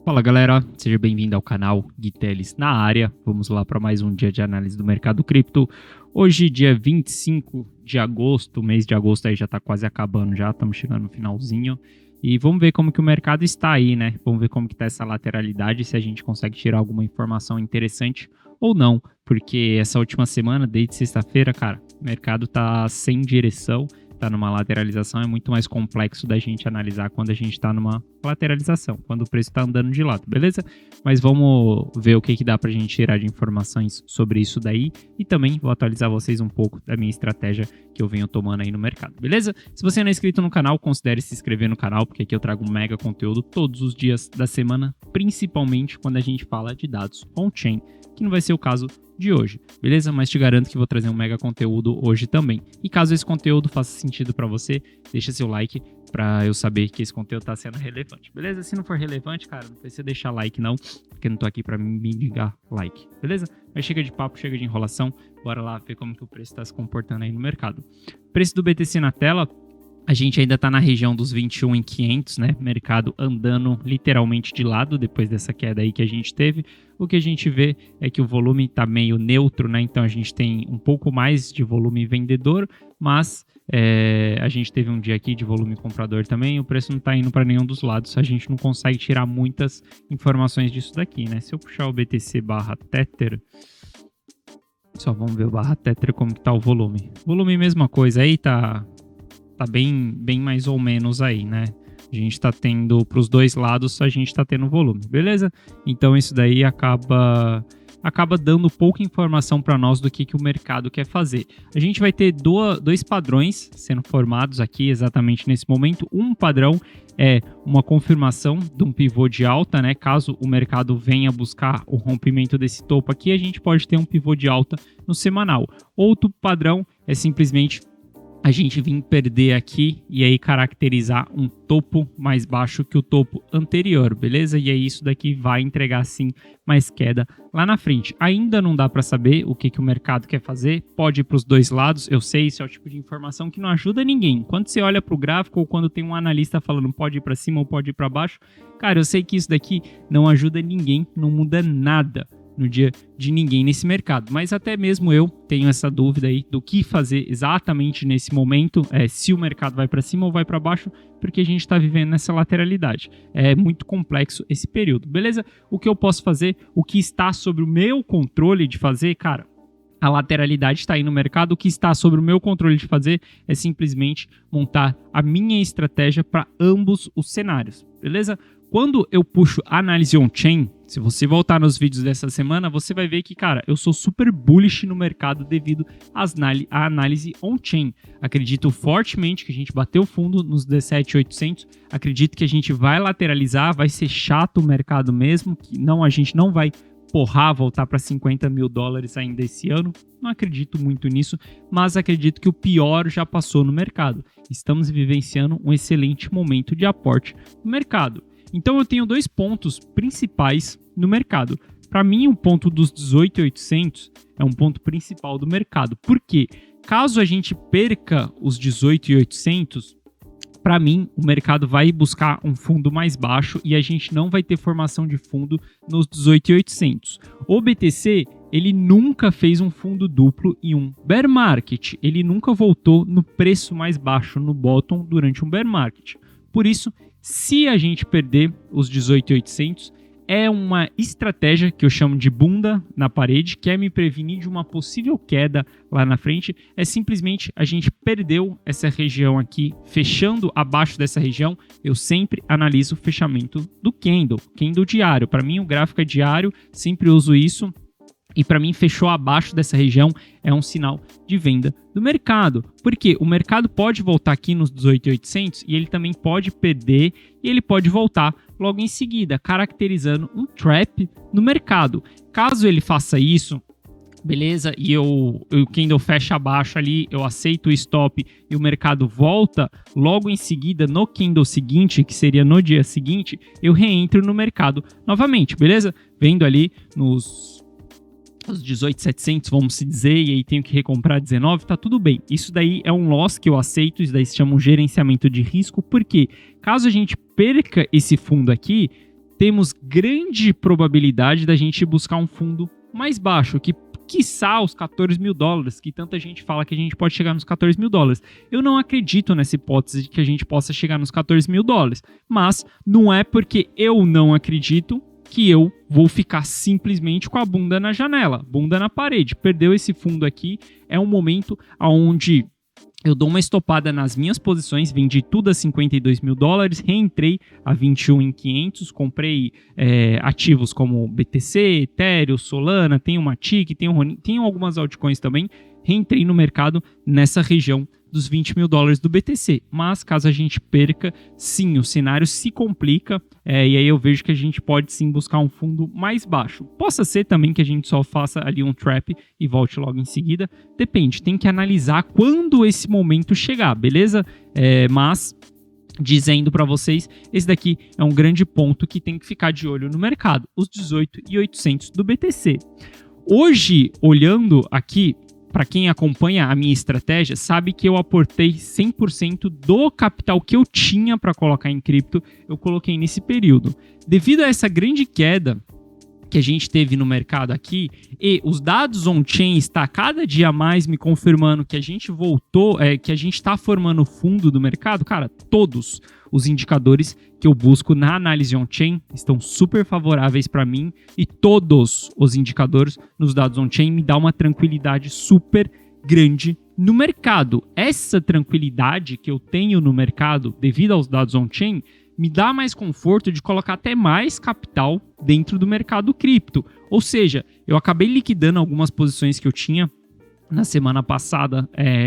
Fala galera, seja bem-vindo ao canal Gui Teles na área. Vamos lá para mais um dia de análise do mercado cripto. Hoje, dia 25 de agosto, o mês de agosto aí já está quase acabando, já estamos chegando no finalzinho. E vamos ver como que o mercado está aí, né? Vamos ver como que está essa lateralidade, se a gente consegue tirar alguma informação interessante ou não. Porque essa última semana, desde sexta-feira, cara, o mercado está sem direção. Está numa lateralização, é muito mais complexo da gente analisar quando a gente está numa lateralização, quando o preço está andando de lado, beleza? Mas vamos ver o que dá para a gente tirar de informações sobre isso daí e também vou atualizar vocês um pouco da minha estratégia que eu venho tomando aí no mercado, beleza? Se você não é inscrito no canal, considere se inscrever no canal, porque aqui eu trago um mega conteúdo todos os dias da semana, principalmente quando a gente fala de dados on-chain, que não vai ser o caso de hoje, beleza? Mas te garanto que vou trazer um mega conteúdo hoje também. E caso esse conteúdo faça sentido para você, deixa seu like para eu saber que esse conteúdo tá sendo relevante, beleza? Se não for relevante, cara, não precisa deixar like não, porque eu não tô aqui para me ligar like, beleza? Mas chega de papo, chega de enrolação, bora lá ver como que o preço está se comportando aí no mercado. Preço do BTC na tela. A gente ainda está na região dos 21.500, né? Mercado andando literalmente de lado depois dessa queda aí que a gente teve. O que a gente vê é que o volume está meio neutro, né? Então a gente tem um pouco mais de volume vendedor, mas a gente teve um dia aqui de volume comprador também. O preço não está indo para nenhum dos lados. A gente não consegue tirar muitas informações disso daqui, né? Se eu puxar o BTC barra Tether, só vamos ver o barra Tether como que tá o volume. Volume mesma coisa, aí tá bem mais ou menos aí, né? A gente tá tendo, para os dois lados, a gente tá tendo volume, beleza? Então isso daí acaba dando pouca informação para nós do que o mercado quer fazer. A gente vai ter dois padrões sendo formados aqui exatamente nesse momento. Um padrão é uma confirmação de um pivô de alta, né? Caso o mercado venha buscar o rompimento desse topo aqui, a gente pode ter um pivô de alta no semanal. Outro padrão é simplesmente a gente vir perder aqui e aí caracterizar um topo mais baixo que o topo anterior, beleza? E aí isso daqui vai entregar sim mais queda lá na frente. Ainda não dá para saber o que o mercado quer fazer, pode ir para os dois lados, eu sei, isso é o tipo de informação que não ajuda ninguém. Quando você olha para o gráfico ou quando tem um analista falando pode ir para cima ou pode ir para baixo, cara, eu sei que isso daqui não ajuda ninguém, não muda nada no dia de ninguém nesse mercado, mas até mesmo eu tenho essa dúvida aí do que fazer exatamente nesse momento, se o mercado vai para cima ou vai para baixo, porque a gente está vivendo nessa lateralidade. É muito complexo esse período, beleza? O que eu posso fazer, o que está sobre o meu controle de fazer, cara, a lateralidade está aí no mercado, o que está sobre o meu controle de fazer é simplesmente montar a minha estratégia para ambos os cenários, beleza? Quando eu puxo análise on-chain, se você voltar nos vídeos dessa semana, você vai ver que, cara, eu sou super bullish no mercado devido à análise on-chain. Acredito fortemente que a gente bateu fundo nos 17.800, acredito que a gente vai lateralizar, vai ser chato o mercado mesmo, que a gente não vai voltar para 50 mil dólares ainda esse ano. Não acredito muito nisso, mas acredito que o pior já passou no mercado. Estamos vivenciando um excelente momento de aporte no mercado. Então eu tenho dois pontos principais no mercado. Para mim, o ponto dos 18.800 é um ponto principal do mercado. Por quê? Caso a gente perca os 18.800, para mim, o mercado vai buscar um fundo mais baixo e a gente não vai ter formação de fundo nos 18.800. O BTC, ele nunca fez um fundo duplo em um bear market. Ele nunca voltou no preço mais baixo, no bottom, durante um bear market. Por isso, se a gente perder os 18.800, é uma estratégia que eu chamo de bunda na parede, que é me prevenir de uma possível queda lá na frente. É simplesmente a gente perdeu essa região aqui, fechando abaixo dessa região. Eu sempre analiso o fechamento do candle diário. Para mim, o gráfico é diário, sempre uso isso. E para mim, fechou abaixo dessa região é um sinal de venda do mercado. Porque o mercado pode voltar aqui nos 18.800 e ele também pode perder e ele pode voltar logo em seguida, caracterizando um trap no mercado. Caso ele faça isso, beleza, e o candle fecha abaixo ali, eu aceito o stop e o mercado volta, logo em seguida, no candle seguinte, que seria no dia seguinte, eu reentro no mercado novamente, beleza? Vendo ali nos 18.700, vamos se dizer, e aí tenho que recomprar 19, tá tudo bem. Isso daí é um loss que eu aceito, isso daí se chama um gerenciamento de risco, porque caso a gente perca esse fundo aqui, temos grande probabilidade da gente buscar um fundo mais baixo, que quiçá os 14 mil dólares, que tanta gente fala que a gente pode chegar nos 14 mil dólares. Eu não acredito nessa hipótese de que a gente possa chegar nos 14 mil dólares, mas não é porque eu não acredito que eu vou ficar simplesmente com a bunda na janela, bunda na parede. Perdeu esse fundo aqui, é um momento onde eu dou uma estopada nas minhas posições, vendi tudo a 52 mil dólares, reentrei a 21.500, comprei ativos como BTC, Ethereum, Solana, tem uma TIC, tem algumas altcoins também, reentrei no mercado nessa região dos 20 mil dólares do BTC. Mas caso a gente perca, sim, o cenário se complica e aí eu vejo que a gente pode sim buscar um fundo mais baixo. Possa ser também que a gente só faça ali um trap e volte logo em seguida. Depende, tem que analisar quando esse momento chegar, beleza? Mas dizendo para vocês, esse daqui é um grande ponto que tem que ficar de olho no mercado, os 18.800 do BTC. Hoje, olhando aqui, para quem acompanha a minha estratégia, sabe que eu aportei 100% do capital que eu tinha para colocar em cripto, eu coloquei nesse período. Devido a essa grande queda que a gente teve no mercado aqui, e os dados on-chain está cada dia mais me confirmando que a gente voltou, que a gente está formando fundo do mercado, cara, todos os indicadores que eu busco na análise on-chain estão super favoráveis para mim e todos os indicadores nos dados on-chain me dão uma tranquilidade super grande no mercado. Essa tranquilidade que eu tenho no mercado devido aos dados on-chain me dá mais conforto de colocar até mais capital dentro do mercado cripto. Ou seja, eu acabei liquidando algumas posições que eu tinha na semana passada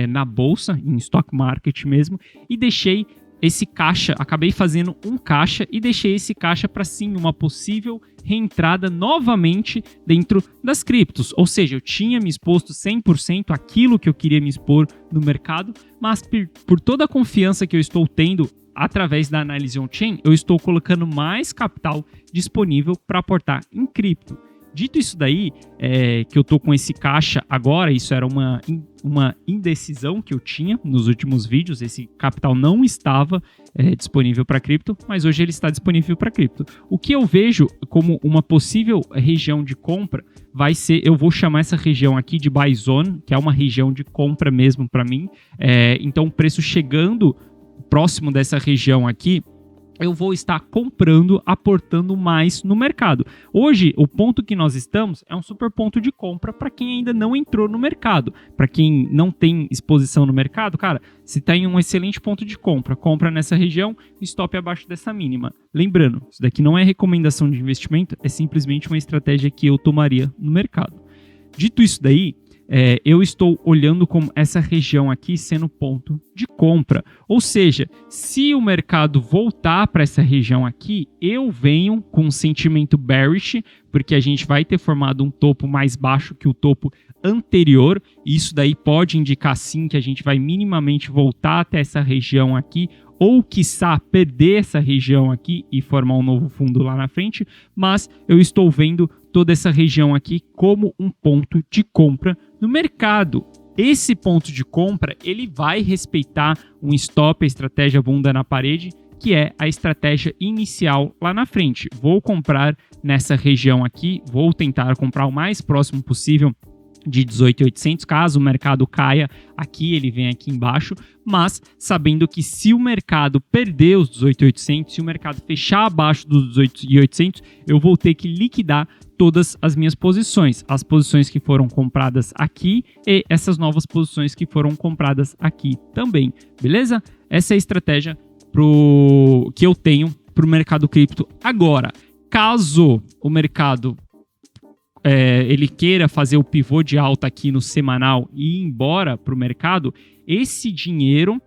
na bolsa, em stock market mesmo, e deixei esse caixa, acabei fazendo um caixa e deixei esse caixa para sim uma possível reentrada novamente dentro das criptos. Ou seja, eu tinha me exposto 100% àquilo que eu queria me expor no mercado, mas por toda a confiança que eu estou tendo através da análise on-chain, eu estou colocando mais capital disponível para aportar em cripto. Dito isso daí, que eu estou com esse caixa agora, isso era uma indecisão que eu tinha nos últimos vídeos, esse capital não estava disponível para cripto, mas hoje ele está disponível para cripto. O que eu vejo como uma possível região de compra vai ser, eu vou chamar essa região aqui de buy zone, que é uma região de compra mesmo para mim, então o preço chegando próximo dessa região aqui, eu vou estar comprando, aportando mais no mercado. Hoje, o ponto que nós estamos é um super ponto de compra para quem ainda não entrou no mercado. Para quem não tem exposição no mercado, cara, se está em um excelente ponto de compra, compra nessa região, stop abaixo dessa mínima. Lembrando, isso daqui não é recomendação de investimento, é simplesmente uma estratégia que eu tomaria no mercado. Dito isso daí, eu estou olhando como essa região aqui sendo ponto de compra. Ou seja, se o mercado voltar para essa região aqui, eu venho com um sentimento bearish, porque a gente vai ter formado um topo mais baixo que o topo anterior. Isso daí pode indicar sim que a gente vai minimamente voltar até essa região aqui, ou quiçá perder essa região aqui e formar um novo fundo lá na frente, mas eu estou vendo toda essa região aqui como um ponto de compra no mercado. Esse ponto de compra, ele vai respeitar um stop, a estratégia bunda na parede, que é a estratégia inicial lá na frente. Vou comprar nessa região aqui, vou tentar comprar o mais próximo possível de 18.800, caso o mercado caia aqui, ele vem aqui embaixo, mas sabendo que se o mercado perder os 18.800, se o mercado fechar abaixo dos 18.800, eu vou ter que liquidar todas as minhas posições, as posições que foram compradas aqui e essas novas posições que foram compradas aqui também, beleza? Essa é a estratégia que eu tenho para o mercado cripto agora. Caso o mercado ele queira fazer o pivô de alta aqui no semanal e ir embora para o mercado, esse dinheiro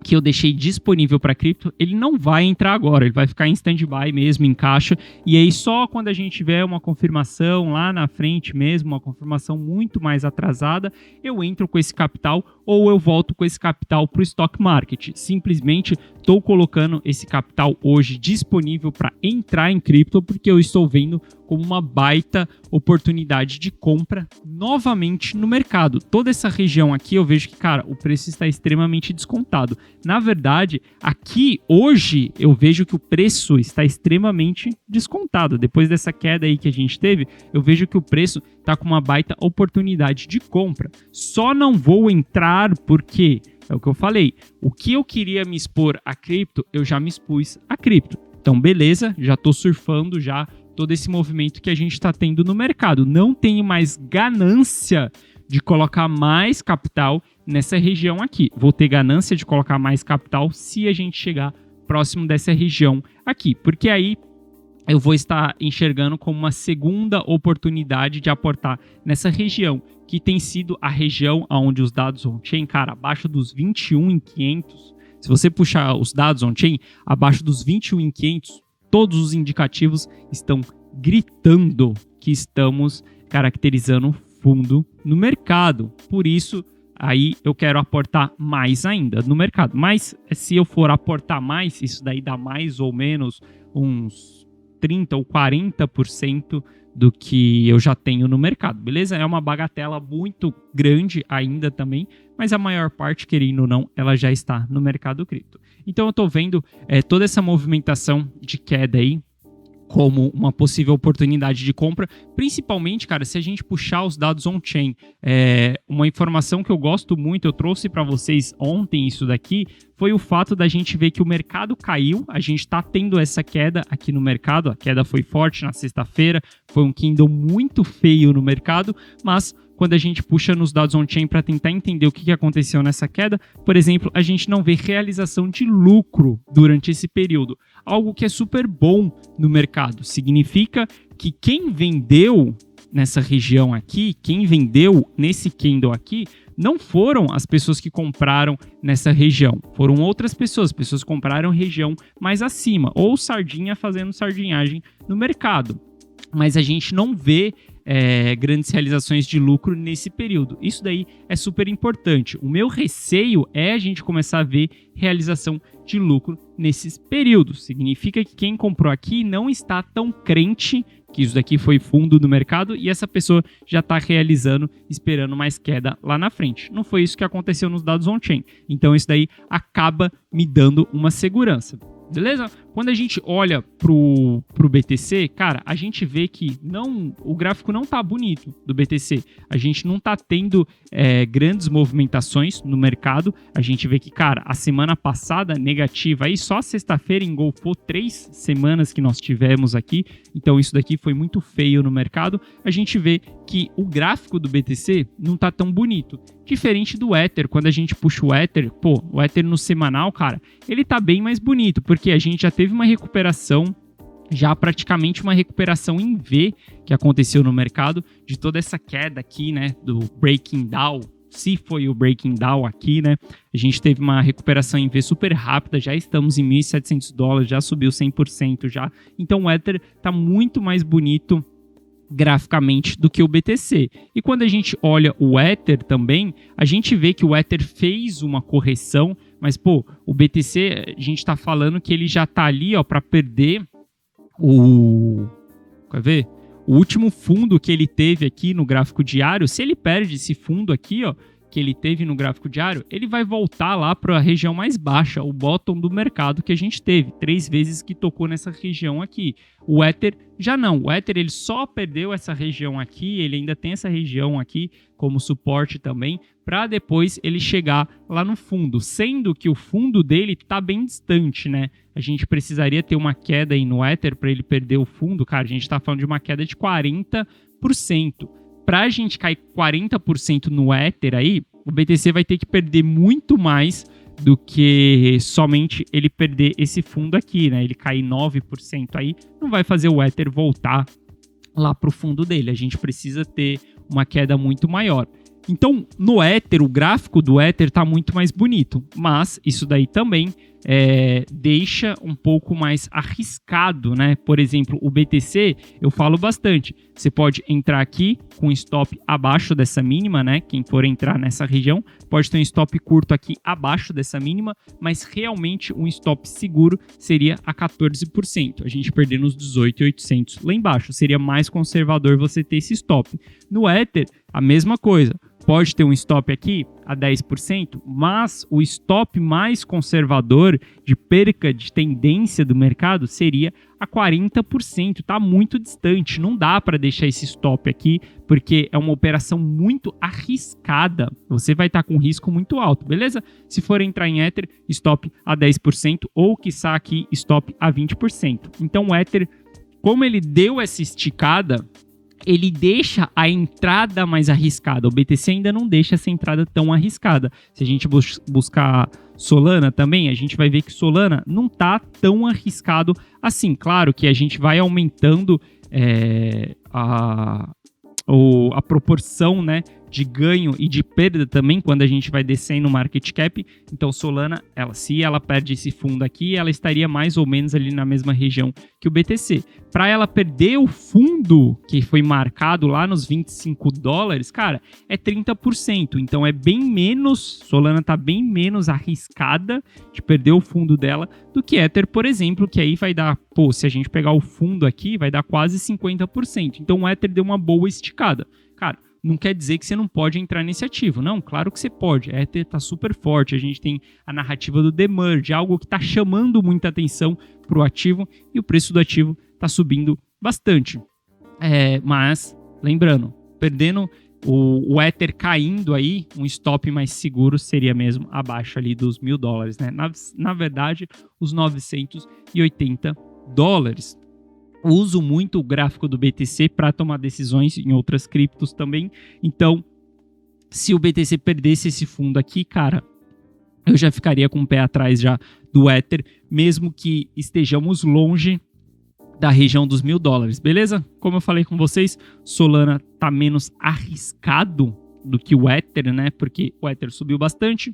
que eu deixei disponível para cripto, ele não vai entrar agora, ele vai ficar em stand-by mesmo, em caixa, e aí só quando a gente tiver uma confirmação lá na frente mesmo, uma confirmação muito mais atrasada, eu entro com esse capital ou eu volto com esse capital para o stock market. Simplesmente estou colocando esse capital hoje disponível para entrar em cripto, porque eu estou vendo como uma baita oportunidade de compra novamente no mercado. Toda essa região aqui eu vejo que, cara, o preço está extremamente descontado. Na verdade, aqui hoje eu vejo que o preço está extremamente descontado. Depois dessa queda aí que a gente teve, eu vejo que o preço está com uma baita oportunidade de compra. Só não vou entrar porque, é o que eu falei, o que eu queria me expor a cripto, eu já me expus a cripto. Então, beleza, já estou surfando já todo esse movimento que a gente está tendo no mercado. Não tenho mais ganância de colocar mais capital nessa região aqui. Vou ter ganância de colocar mais capital se a gente chegar próximo dessa região aqui, porque aí eu vou estar enxergando como uma segunda oportunidade de aportar nessa região, que tem sido a região onde os dados on-chain, cara, abaixo dos 21.500, se você puxar os dados on-chain, abaixo dos 21.500, todos os indicativos estão gritando que estamos caracterizando fundo no mercado. Por isso, aí eu quero aportar mais ainda no mercado. Mas se eu for aportar mais, isso daí dá mais ou menos uns 30% ou 40% do que eu já tenho no mercado, beleza? É uma bagatela muito grande ainda também, mas a maior parte, querendo ou não, ela já está no mercado cripto. Então eu estou vendo toda essa movimentação de queda aí como uma possível oportunidade de compra, principalmente, cara, se a gente puxar os dados on-chain. Uma informação que eu gosto muito, eu trouxe para vocês ontem isso daqui, foi o fato da gente ver que o mercado caiu, a gente está tendo essa queda aqui no mercado, a queda foi forte na sexta-feira, foi um candle muito feio no mercado, mas quando a gente puxa nos dados on-chain para tentar entender o que aconteceu nessa queda, por exemplo, a gente não vê realização de lucro durante esse período. Algo que é super bom no mercado. Significa que quem vendeu nessa região aqui, quem vendeu nesse candle aqui, não foram as pessoas que compraram nessa região. Foram outras pessoas que compraram região mais acima, ou sardinha fazendo sardinhagem no mercado. Mas a gente não vê grandes realizações de lucro nesse período. Isso daí é super importante. O meu receio é a gente começar a ver realização de lucro nesses períodos. Significa que quem comprou aqui não está tão crente que isso daqui foi fundo do mercado e essa pessoa já está realizando, esperando mais queda lá na frente. Não foi isso que aconteceu nos dados on-chain. Então isso daí acaba me dando uma segurança. Beleza? Quando a gente olha pro BTC, cara, a gente vê que o gráfico não tá bonito do BTC. A gente não tá tendo grandes movimentações no mercado. A gente vê que, cara, a semana passada negativa, aí só sexta-feira engolfou 3 semanas que nós tivemos aqui. Então isso daqui foi muito feio no mercado. A gente vê que o gráfico do BTC não tá tão bonito. Diferente do Ether, quando a gente puxa o Ether, o Ether no semanal, cara, ele tá bem mais bonito, porque a gente já teve uma recuperação, já praticamente uma recuperação em V que aconteceu no mercado, de toda essa queda aqui, né, do breaking down, se foi o breaking down aqui, né, a gente teve uma recuperação em V super rápida, já estamos em $1.700, já subiu 100% já, então o Ether tá muito mais bonito graficamente do que o BTC. E quando a gente olha o Ether também, a gente vê que o Ether fez uma correção, mas o BTC, a gente está falando que ele já está ali para perder quer ver? O último fundo que ele teve aqui no gráfico diário. Se ele perde esse fundo aqui, que ele teve no gráfico diário, ele vai voltar lá para a região mais baixa, o bottom do mercado que a gente teve, 3 vezes que tocou nessa região aqui. O Ether já não, o Ether ele só perdeu essa região aqui, ele ainda tem essa região aqui como suporte também, para depois ele chegar lá no fundo, sendo que o fundo dele está bem distante, né? A gente precisaria ter uma queda aí no Ether para ele perder o fundo, cara, a gente está falando de uma queda de 40%. Para a gente cair 40% no Ether aí, o BTC vai ter que perder muito mais do que somente ele perder esse fundo aqui, né? Ele cair 9% aí, não vai fazer o Ether voltar lá para o fundo dele. A gente precisa ter uma queda muito maior. Então, no Ether, o gráfico do Ether está muito mais bonito, mas isso daí também deixa um pouco mais arriscado, né? Por exemplo, o BTC, eu falo bastante. Você pode entrar aqui com stop abaixo dessa mínima, né? Quem for entrar nessa região pode ter um stop curto aqui abaixo dessa mínima, mas realmente um stop seguro seria a 14%. A gente perder nos 18.800 lá embaixo. Seria mais conservador você ter esse stop. No Ether, a mesma coisa. Pode ter um stop aqui a 10%, mas o stop mais conservador de perca de tendência do mercado seria a 40%. Está muito distante, não dá para deixar esse stop aqui, porque é uma operação muito arriscada. Você vai estar com um risco muito alto, beleza? Se for entrar em Ether, stop a 10% ou, quiçá, aqui, stop a 20%. Então, o Ether, como ele deu essa esticada, ele deixa a entrada mais arriscada. O BTC ainda não deixa essa entrada tão arriscada. Se a gente buscar Solana também, a gente vai ver que Solana não está tão arriscado assim. Claro que a gente vai aumentando a proporção, né, de ganho e de perda também quando a gente vai descendo o market cap. Então Solana, se ela perde esse fundo aqui, ela estaria mais ou menos ali na mesma região que o BTC. Para ela perder o fundo que foi marcado lá nos $25, cara, é 30%. Então é bem menos, Solana tá bem menos arriscada de perder o fundo dela do que Ether, por exemplo, que aí vai dar, se a gente pegar o fundo aqui, vai dar quase 50%. Então o Ether deu uma boa esticada. Cara, não quer dizer que você não pode entrar nesse ativo. Não, claro que você pode. A Ether está super forte. A gente tem a narrativa do Demerge, algo que está chamando muita atenção para o ativo e o preço do ativo está subindo bastante. Mas, lembrando, perdendo o Ether caindo aí, um stop mais seguro seria mesmo abaixo ali dos $1.000, né? Na verdade, os $980. Uso muito o gráfico do BTC para tomar decisões em outras criptos também. Então, se o BTC perdesse esse fundo aqui, cara, eu já ficaria com o pé atrás já do Ether, mesmo que estejamos longe da região dos $1.000, beleza? Como eu falei com vocês, Solana tá menos arriscado do que o Ether, né? Porque o Ether subiu bastante,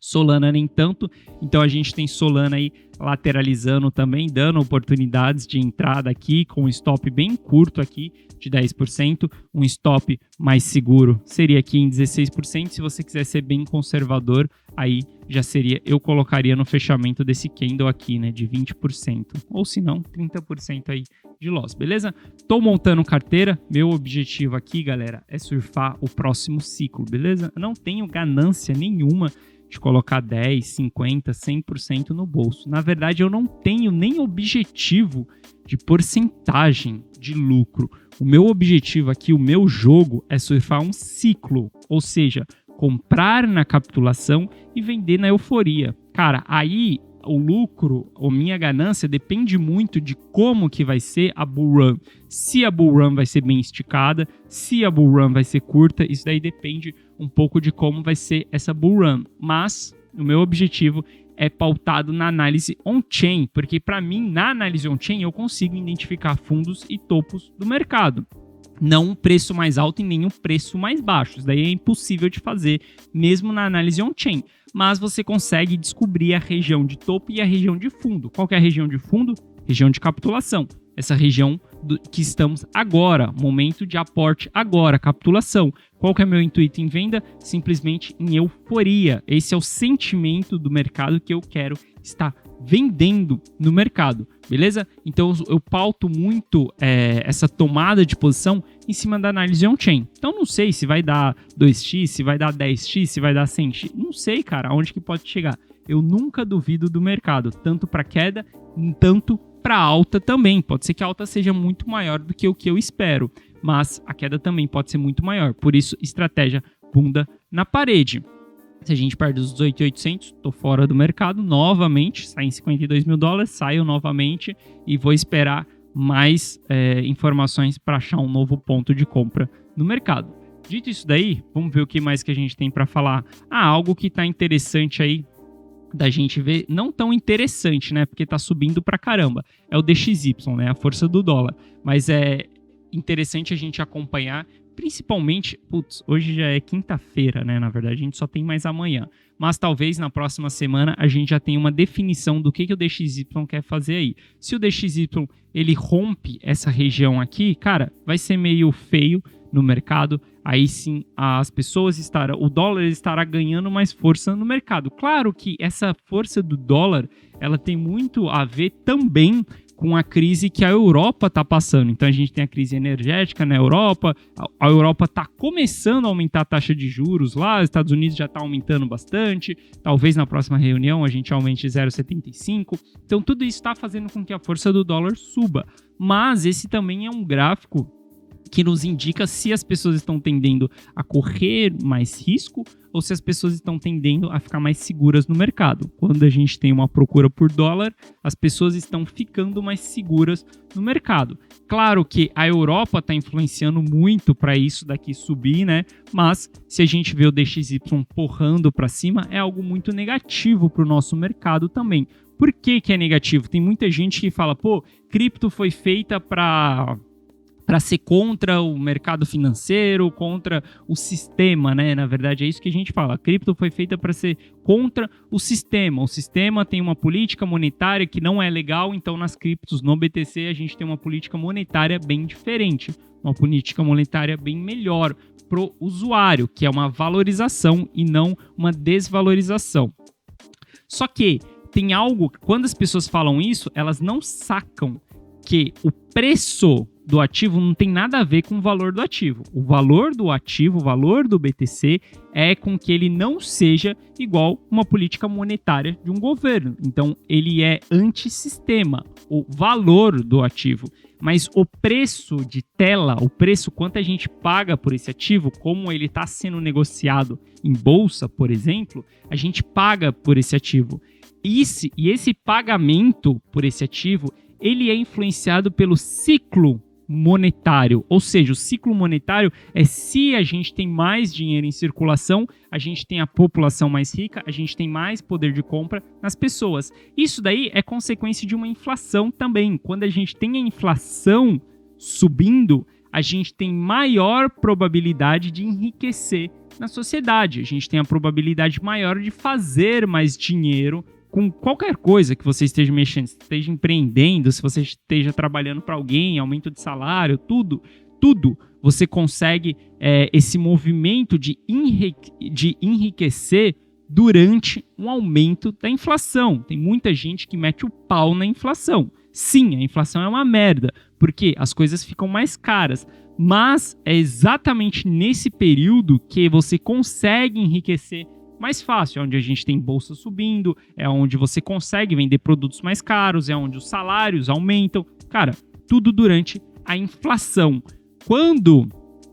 Solana nem tanto, então a gente tem Solana aí lateralizando também, dando oportunidades de entrada aqui, com um stop bem curto aqui, de 10%, um stop mais seguro seria aqui em 16%, se você quiser ser bem conservador, aí já seria, eu colocaria no fechamento desse candle aqui, né, de 20%, ou se não, 30% aí de loss, beleza? Tô montando carteira, meu objetivo aqui, galera, é surfar o próximo ciclo, beleza? Eu não tenho ganância nenhuma de colocar 10, 50, 100% no bolso. Na verdade, eu não tenho nem objetivo de porcentagem de lucro. O meu objetivo aqui, o meu jogo, é surfar um ciclo, ou seja, comprar na capitulação e vender na euforia. Cara, aí o lucro, ou minha ganância, depende muito de como que vai ser a bull run. Se a bull run vai ser bem esticada, se a bull run vai ser curta, isso daí depende um pouco de como vai ser essa bull run. Mas o meu objetivo é pautado na análise on-chain, porque para mim, na análise on-chain, eu consigo identificar fundos e topos do mercado. Não um preço mais alto e nem um preço mais baixo. Isso daí é impossível de fazer, mesmo na análise on-chain. Mas você consegue descobrir a região de topo e a região de fundo. Qual que é a região de fundo? Região de capitulação. Essa região que estamos agora, momento de aporte agora, capitulação. Qual que é meu intuito em venda? Simplesmente em euforia. Esse é o sentimento do mercado que eu quero estar vendendo no mercado, beleza? Então eu pauto muito essa tomada de posição em cima da análise on-chain. Então não sei se vai dar 2x, se vai dar 10x, se vai dar 100x. Não sei, cara, aonde que pode chegar. Eu nunca duvido do mercado, tanto para queda, tanto para alta também. Pode ser que a alta seja muito maior do que o que eu espero, mas a queda também pode ser muito maior. Por isso, estratégia bunda na parede. Se a gente perde os 18.800, tô fora do mercado novamente, sai em $52.000, saio novamente e vou esperar mais informações para achar um novo ponto de compra no mercado. Dito isso daí, vamos ver o que mais que a gente tem para falar. Algo que tá interessante aí da gente ver, não tão interessante, né, porque tá subindo pra caramba, é o DXY, né, a força do dólar, mas é interessante a gente acompanhar, principalmente, hoje já é quinta-feira, né, na verdade a gente só tem mais amanhã, mas talvez na próxima semana a gente já tenha uma definição do que o DXY quer fazer aí. Se o DXY ele rompe essa região aqui, cara, vai ser meio feio no mercado. Aí sim o dólar estará ganhando mais força no mercado. Claro que essa força do dólar ela tem muito a ver também com a crise que a Europa está passando. Então a gente tem a crise energética na Europa, a Europa está começando a aumentar a taxa de juros lá, os Estados Unidos já está aumentando bastante, talvez na próxima reunião a gente aumente 0,75. Então tudo isso está fazendo com que a força do dólar suba. Mas esse também é um gráfico que nos indica se as pessoas estão tendendo a correr mais risco ou se as pessoas estão tendendo a ficar mais seguras no mercado. Quando a gente tem uma procura por dólar, as pessoas estão ficando mais seguras no mercado. Claro que a Europa está influenciando muito para isso daqui subir, né? Mas se a gente vê o DXY porrando para cima, é algo muito negativo para o nosso mercado também. Por que é negativo? Tem muita gente que fala, cripto foi feita para ser contra o mercado financeiro, contra o sistema, né? Na verdade, é isso que a gente fala. A cripto foi feita para ser contra o sistema. O sistema tem uma política monetária que não é legal, então nas criptos, no BTC, a gente tem uma política monetária bem diferente. Uma política monetária bem melhor para o usuário, que é uma valorização e não uma desvalorização. Só que tem algo, quando as pessoas falam isso, elas não sacam que o preço do ativo não tem nada a ver com o valor do ativo. O valor do ativo, o valor do BTC é com que ele não seja igual uma política monetária de um governo. Então, ele é antissistema, o valor do ativo. Mas o preço de tela, o preço quanto a gente paga por esse ativo, como ele está sendo negociado em bolsa, por exemplo, a gente paga por esse ativo. E esse pagamento por esse ativo, ele é influenciado pelo ciclo monetário, ou seja, o ciclo monetário é se a gente tem mais dinheiro em circulação, a gente tem a população mais rica, a gente tem mais poder de compra nas pessoas. Isso daí é consequência de uma inflação também. Quando a gente tem a inflação subindo, a gente tem maior probabilidade de enriquecer na sociedade. A gente tem a probabilidade maior de fazer mais dinheiro com qualquer coisa que você esteja mexendo, esteja empreendendo, se você esteja trabalhando para alguém, aumento de salário, tudo, você consegue esse movimento de enriquecer durante um aumento da inflação. Tem muita gente que mete o pau na inflação. Sim, a inflação é uma merda, porque as coisas ficam mais caras, mas é exatamente nesse período que você consegue enriquecer mais fácil, é onde a gente tem bolsa subindo, é onde você consegue vender produtos mais caros, é onde os salários aumentam. Cara, tudo durante a inflação. Quando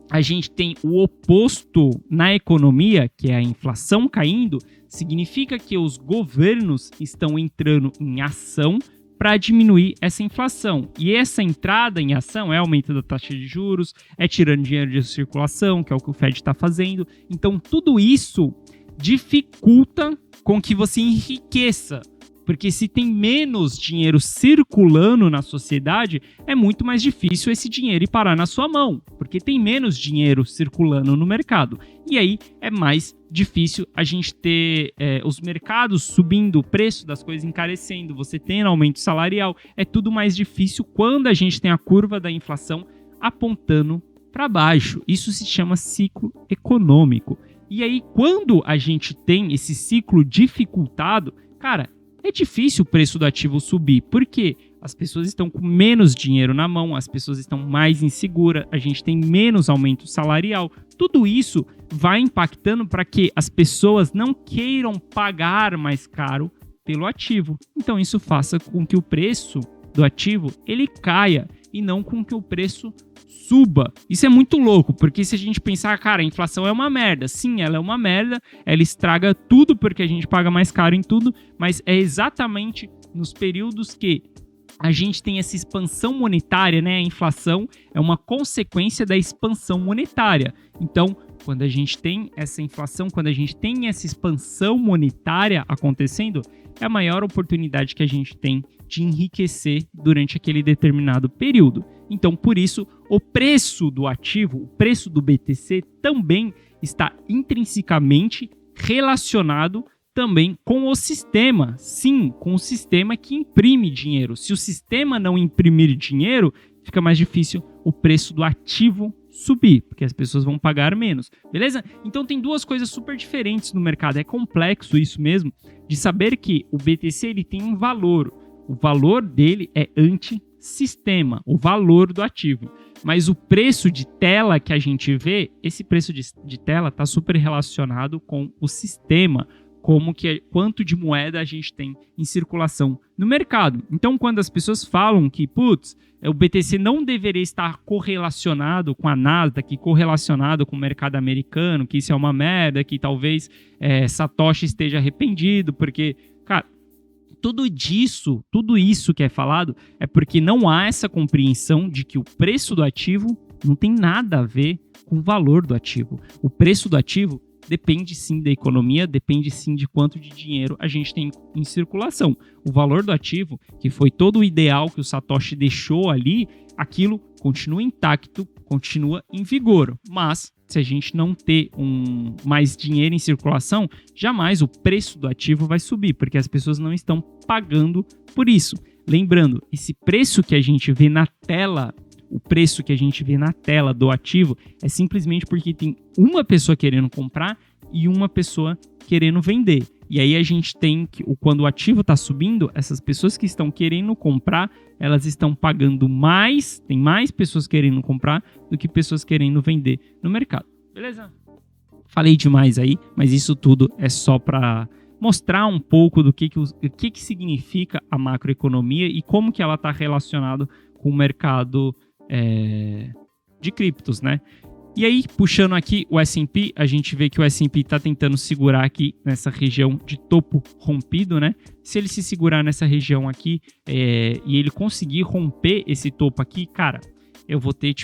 a gente tem o oposto na economia, que é a inflação caindo, significa que os governos estão entrando em ação para diminuir essa inflação. E essa entrada em ação é aumento da taxa de juros, é tirando dinheiro de circulação, que é o que o Fed está fazendo. Então, tudo isso dificulta com que você enriqueça, porque se tem menos dinheiro circulando na sociedade, é muito mais difícil esse dinheiro ir parar na sua mão, porque tem menos dinheiro circulando no mercado, e aí é mais difícil a gente ter os mercados subindo, o preço das coisas encarecendo, você tendo aumento salarial, é tudo mais difícil quando a gente tem a curva da inflação apontando para baixo. Isso se chama ciclo econômico. E aí, quando a gente tem esse ciclo dificultado, cara, é difícil o preço do ativo subir, porque as pessoas estão com menos dinheiro na mão, as pessoas estão mais inseguras, a gente tem menos aumento salarial. Tudo isso vai impactando para que as pessoas não queiram pagar mais caro pelo ativo. Então, isso faça com que o preço do ativo ele caia e não com que o preço suba. Isso é muito louco, porque se a gente pensar, cara, a inflação é uma merda. Sim, ela é uma merda, ela estraga tudo porque a gente paga mais caro em tudo, mas é exatamente nos períodos que a gente tem essa expansão monetária, né? A inflação é uma consequência da expansão monetária. Então, quando a gente tem essa inflação, quando a gente tem essa expansão monetária acontecendo, é a maior oportunidade que a gente tem de enriquecer durante aquele determinado período. Então, por isso, o preço do ativo, o preço do BTC também está intrinsecamente relacionado também com o sistema. Sim, com o sistema que imprime dinheiro. Se o sistema não imprimir dinheiro, fica mais difícil o preço do ativo subir, porque as pessoas vão pagar menos, beleza? Então tem duas coisas super diferentes no mercado. É complexo isso mesmo, de saber que o BTC ele tem um valor. O valor dele é antissistema, o valor do ativo. Mas o preço de tela que a gente vê, esse preço de tela está super relacionado com o sistema, quanto de moeda a gente tem em circulação no mercado. Então, quando as pessoas falam que, o BTC não deveria estar correlacionado com a Nasdaq, correlacionado com o mercado americano, que isso é uma merda, que talvez Satoshi esteja arrependido, porque, cara, tudo isso que é falado é porque não há essa compreensão de que o preço do ativo não tem nada a ver com o valor do ativo. O preço do ativo depende sim da economia, depende sim de quanto de dinheiro a gente tem em circulação. O valor do ativo, que foi todo o ideal que o Satoshi deixou ali, aquilo continua intacto, continua em vigor. Mas, se a gente não ter mais dinheiro em circulação, jamais o preço do ativo vai subir, porque as pessoas não estão pagando por isso. Lembrando, esse preço que a gente vê na tela, o preço que a gente vê na tela do ativo é simplesmente porque tem uma pessoa querendo comprar e uma pessoa querendo vender. E aí a gente tem que, quando o ativo está subindo, essas pessoas que estão querendo comprar, elas estão pagando mais, tem mais pessoas querendo comprar do que pessoas querendo vender no mercado. Beleza? Falei demais aí, mas isso tudo é só para mostrar um pouco do que significa a macroeconomia e como que ela está relacionada com o mercado de criptos, né? E aí, puxando aqui o S&P, a gente vê que o S&P está tentando segurar aqui nessa região de topo rompido, né? Se ele se segurar nessa região aqui e ele conseguir romper esse topo aqui, cara, eu vou ter,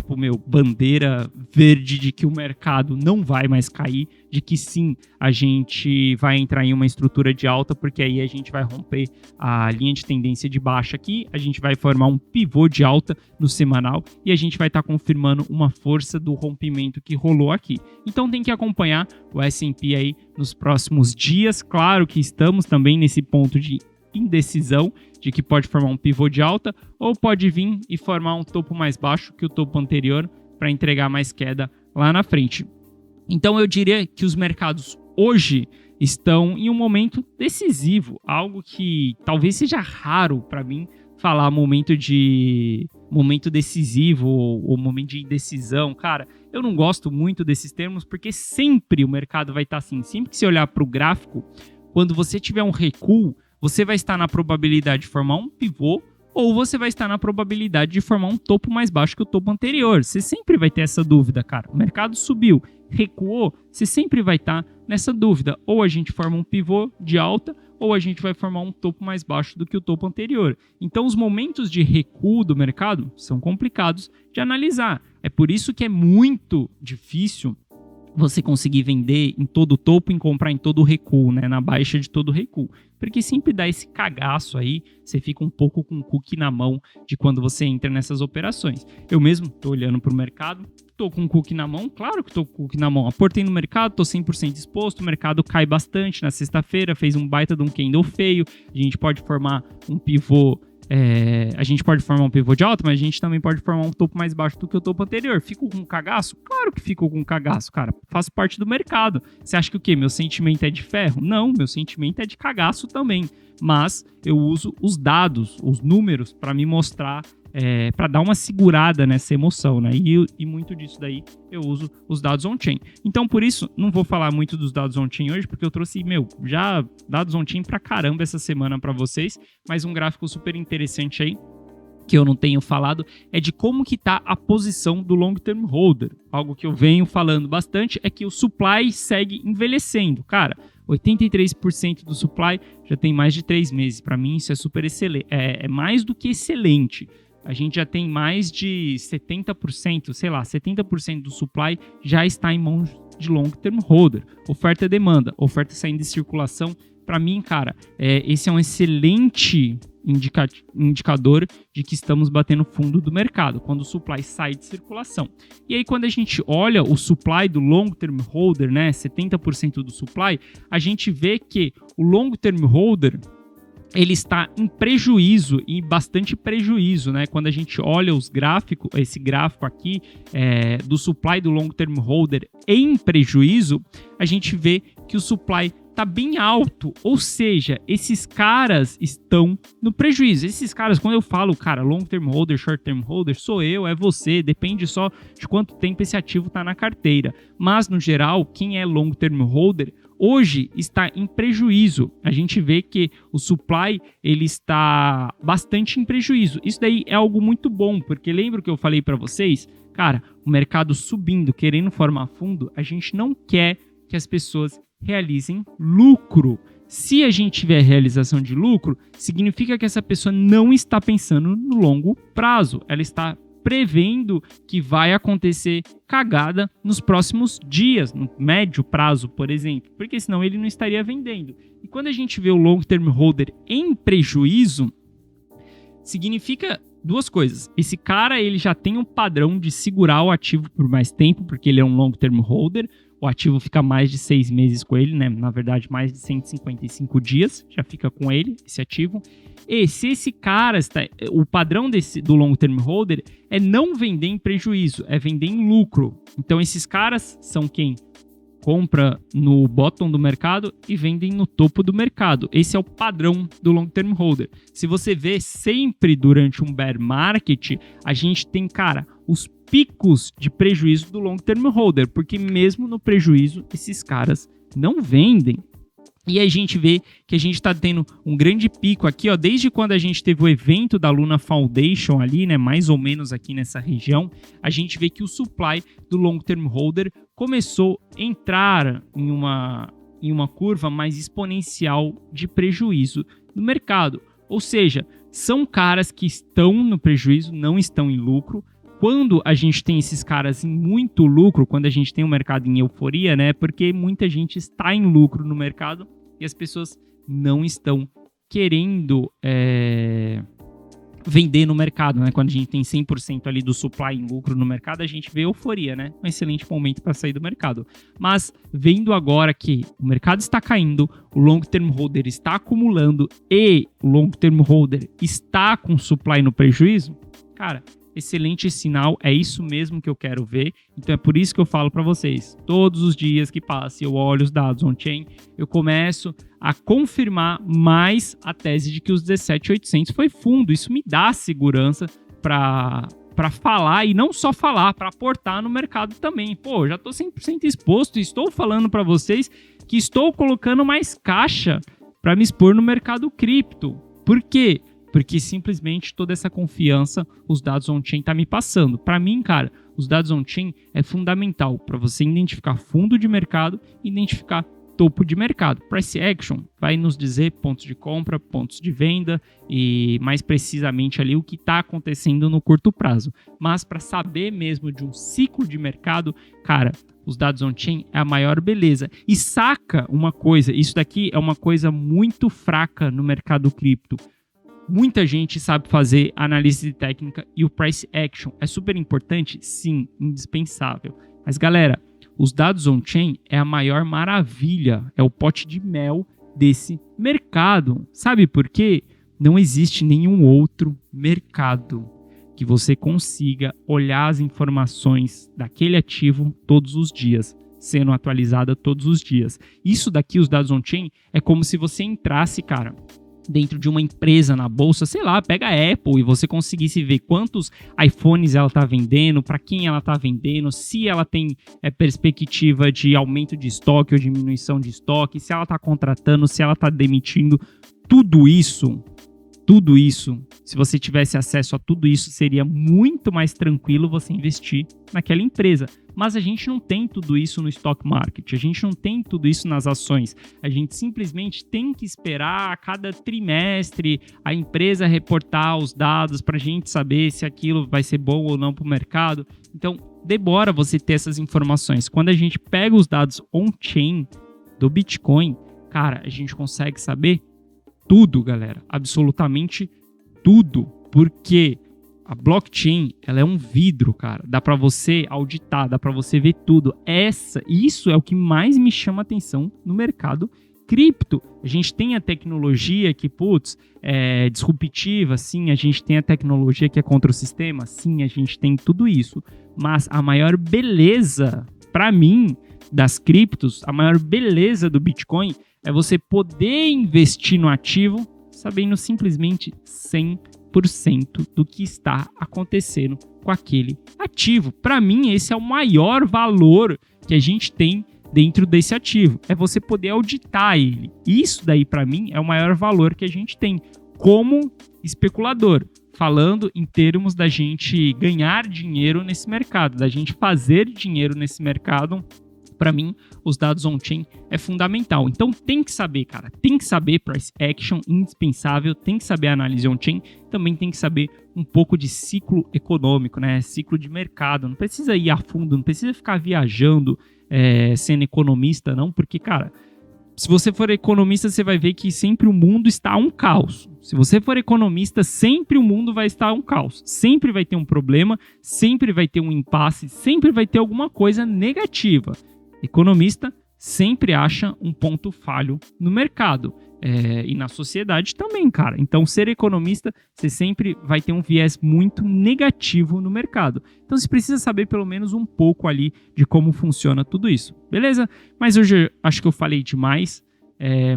bandeira verde de que o mercado não vai mais cair, de que sim, a gente vai entrar em uma estrutura de alta, porque aí a gente vai romper a linha de tendência de baixa aqui, a gente vai formar um pivô de alta no semanal e a gente vai estar confirmando uma força do rompimento que rolou aqui. Então tem que acompanhar o S&P aí nos próximos dias. Claro que estamos também nesse ponto de indecisão, de que pode formar um pivô de alta ou pode vir e formar um topo mais baixo que o topo anterior para entregar mais queda lá na frente. Então eu diria que os mercados hoje estão em um momento decisivo, algo que talvez seja raro para mim falar momento decisivo ou momento de indecisão. Cara, eu não gosto muito desses termos porque sempre o mercado vai estar assim. Sempre que você olhar para o gráfico, quando você tiver um recuo, você vai estar na probabilidade de formar um pivô ou você vai estar na probabilidade de formar um topo mais baixo que o topo anterior. Você sempre vai ter essa dúvida, cara. O mercado subiu, recuou, você sempre vai estar nessa dúvida. Ou a gente forma um pivô de alta ou a gente vai formar um topo mais baixo do que o topo anterior. Então, os momentos de recuo do mercado são complicados de analisar. É por isso que é muito difícil você conseguir vender em todo o topo e comprar em todo o recuo, né? Na baixa de todo o recuo. Porque sempre dá esse cagaço aí, você fica um pouco com o cookie na mão de quando você entra nessas operações. Eu mesmo tô olhando pro mercado, tô com o cookie na mão, claro que tô com o cookie na mão. Aportei no mercado, tô 100% exposto, o mercado cai bastante na sexta-feira, fez um baita de um candle feio, a gente pode formar um pivô. A gente pode formar um pivô de alta, mas a gente também pode formar um topo mais baixo do que o topo anterior. Fico com cagaço? Claro que fico com cagaço, cara. Faço parte do mercado. Você acha que o quê? Meu sentimento é de ferro? Não, meu sentimento é de cagaço também. Mas eu uso os dados, os números, para me mostrar, para dar uma segurada nessa emoção, né? E muito disso daí eu uso os dados on-chain. Então, por isso, não vou falar muito dos dados on-chain hoje, porque eu trouxe, já dados on-chain pra caramba essa semana para vocês, mas um gráfico super interessante aí, que eu não tenho falado, é de como que tá a posição do long term holder. Algo que eu venho falando bastante é que o supply segue envelhecendo. Cara, 83% do supply já tem mais de 3 meses. Para mim, isso é super excelente. É mais do que excelente. A gente já tem mais de 70%, 70% do supply já está em mãos de long term holder. Oferta e demanda, oferta saindo de circulação. Para mim, cara, esse é um excelente indicador de que estamos batendo fundo do mercado, quando o supply sai de circulação. E aí, quando a gente olha o supply do long term holder, né, 70% do supply, a gente vê que o long term holder ele está em prejuízo, e bastante prejuízo, né? Quando a gente olha os gráficos, esse gráfico aqui do supply do long term holder em prejuízo, a gente vê que o supply está bem alto, ou seja, esses caras estão no prejuízo. Esses caras, quando eu falo, cara, long term holder, short term holder, sou eu, é você, depende só de quanto tempo esse ativo está na carteira. Mas, no geral, quem é long term holder hoje está em prejuízo. A gente vê que o supply ele está bastante em prejuízo. Isso daí é algo muito bom, porque lembra que eu falei para vocês? Cara, o mercado subindo, querendo formar fundo, a gente não quer que as pessoas realizem lucro. Se a gente tiver realização de lucro, significa que essa pessoa não está pensando no longo prazo. Ela está prevendo que vai acontecer cagada nos próximos dias, no médio prazo, por exemplo, porque senão ele não estaria vendendo. E quando a gente vê o long term holder em prejuízo, significa duas coisas. Esse cara ele já tem um padrão de segurar o ativo por mais tempo, porque ele é um long term holder. O ativo fica mais de 6 meses com ele, né? Na verdade, mais de 155 dias já fica com ele, esse ativo. E se esse cara está... O padrão do long term holder é não vender em prejuízo, é vender em lucro. Então, esses caras são quem compra no bottom do mercado e vendem no topo do mercado. Esse é o padrão do long term holder. Se você vê sempre durante um bear market, a gente tem, cara, os picos de prejuízo do long term holder, porque mesmo no prejuízo, esses caras não vendem. E a gente vê que a gente está tendo um grande pico aqui, ó, desde quando a gente teve o evento da Luna Foundation ali, né, mais ou menos aqui nessa região, a gente vê que o supply do long term holder começou a entrar em uma curva mais exponencial de prejuízo no mercado. Ou seja, são caras que estão no prejuízo, não estão em lucro. Quando a gente tem esses caras em muito lucro, quando a gente tem um mercado em euforia, né? Porque muita gente está em lucro no mercado e as pessoas não estão querendo vender no mercado, né? Quando a gente tem 100% ali do supply em lucro no mercado, a gente vê euforia, né? Um excelente momento para sair do mercado. Mas vendo agora que o mercado está caindo, o long term holder está acumulando e o long term holder está com supply no prejuízo, cara, excelente sinal, é isso mesmo que eu quero ver. Então é por isso que eu falo para vocês, todos os dias que passa eu olho os dados on-chain, eu começo a confirmar mais a tese de que os 17.800 foi fundo. Isso me dá segurança para falar, e não só falar, para aportar no mercado também. Pô, já estou 100% exposto e estou falando para vocês que estou colocando mais caixa para me expor no mercado cripto. Por quê? Porque simplesmente toda essa confiança os dados on-chain estão me passando. Para mim, cara, os dados on-chain é fundamental para você identificar fundo de mercado e identificar topo de mercado. Price Action vai nos dizer pontos de compra, pontos de venda e mais precisamente ali o que está acontecendo no curto prazo. Mas para saber mesmo de um ciclo de mercado, cara, os dados on-chain é a maior beleza. E saca uma coisa, isso daqui é uma coisa muito fraca no mercado cripto. Muita gente sabe fazer análise técnica e o price action é super importante? Sim, indispensável. Mas galera, os dados on-chain é a maior maravilha, é o pote de mel desse mercado. Sabe por quê? Não existe nenhum outro mercado que você consiga olhar as informações daquele ativo todos os dias, sendo atualizada todos os dias. Isso daqui, os dados on-chain, é como se você entrasse, cara, dentro de uma empresa na bolsa, sei lá, pega a Apple e você conseguisse ver quantos iPhones ela está vendendo, para quem ela está vendendo, se ela tem perspectiva de aumento de estoque ou diminuição de estoque, se ela está contratando, se ela está demitindo, tudo isso, se você tivesse acesso a tudo isso, seria muito mais tranquilo você investir naquela empresa. Mas a gente não tem tudo isso no stock market, a gente não tem tudo isso nas ações. A gente simplesmente tem que esperar a cada trimestre a empresa reportar os dados para a gente saber se aquilo vai ser bom ou não para o mercado. Então, demora você ter essas informações. Quando a gente pega os dados on-chain do Bitcoin, cara, a gente consegue saber tudo, galera, absolutamente tudo, porque a blockchain, ela é um vidro, cara, dá para você auditar, dá para você ver tudo. Isso é o que mais me chama a atenção no mercado cripto. A gente tem a tecnologia que, é disruptiva, sim, a gente tem a tecnologia que é contra o sistema, sim, a gente tem tudo isso, mas a maior beleza, para mim, das criptos, a maior beleza do Bitcoin é você poder investir no ativo sabendo simplesmente 100% do que está acontecendo com aquele ativo. Para mim, esse é o maior valor que a gente tem dentro desse ativo. É você poder auditar ele. Isso daí, para mim, é o maior valor que a gente tem como especulador. Falando em termos da gente ganhar dinheiro nesse mercado, da gente fazer dinheiro nesse mercado. Para mim, os dados on-chain é fundamental. Então tem que saber, cara. Tem que saber price action, indispensável. Tem que saber análise on-chain. Também tem que saber um pouco de ciclo econômico, né? Ciclo de mercado. Não precisa ir a fundo, não precisa ficar viajando, sendo economista, não. Porque, cara, se você for economista, você vai ver que sempre o mundo está um caos. Se você for economista, sempre o mundo vai estar um caos. Sempre vai ter um problema, sempre vai ter um impasse, sempre vai ter alguma coisa negativa. Economista sempre acha um ponto falho no mercado e na sociedade também, cara. Então, ser economista, você sempre vai ter um viés muito negativo no mercado. Então, você precisa saber pelo menos um pouco ali de como funciona tudo isso, beleza? Mas hoje acho que eu falei demais.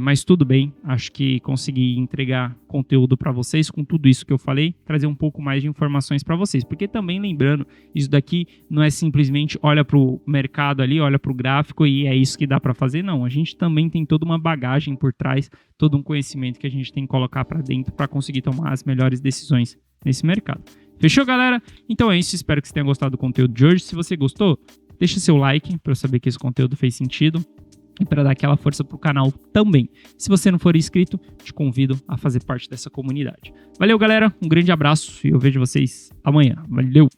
Mas tudo bem, acho que consegui entregar conteúdo para vocês com tudo isso que eu falei, trazer um pouco mais de informações para vocês, porque também lembrando, isso daqui não é simplesmente olha para o mercado ali, olha para o gráfico e é isso que dá para fazer, não, a gente também tem toda uma bagagem por trás, todo um conhecimento que a gente tem que colocar para dentro para conseguir tomar as melhores decisões nesse mercado. Fechou, galera? Então é isso, espero que você tenha gostado do conteúdo de hoje. Se você gostou, deixa seu like para eu saber que esse conteúdo fez sentido e para dar aquela força pro canal também. Se você não for inscrito, te convido a fazer parte dessa comunidade. Valeu, galera, um grande abraço e eu vejo vocês amanhã. Valeu!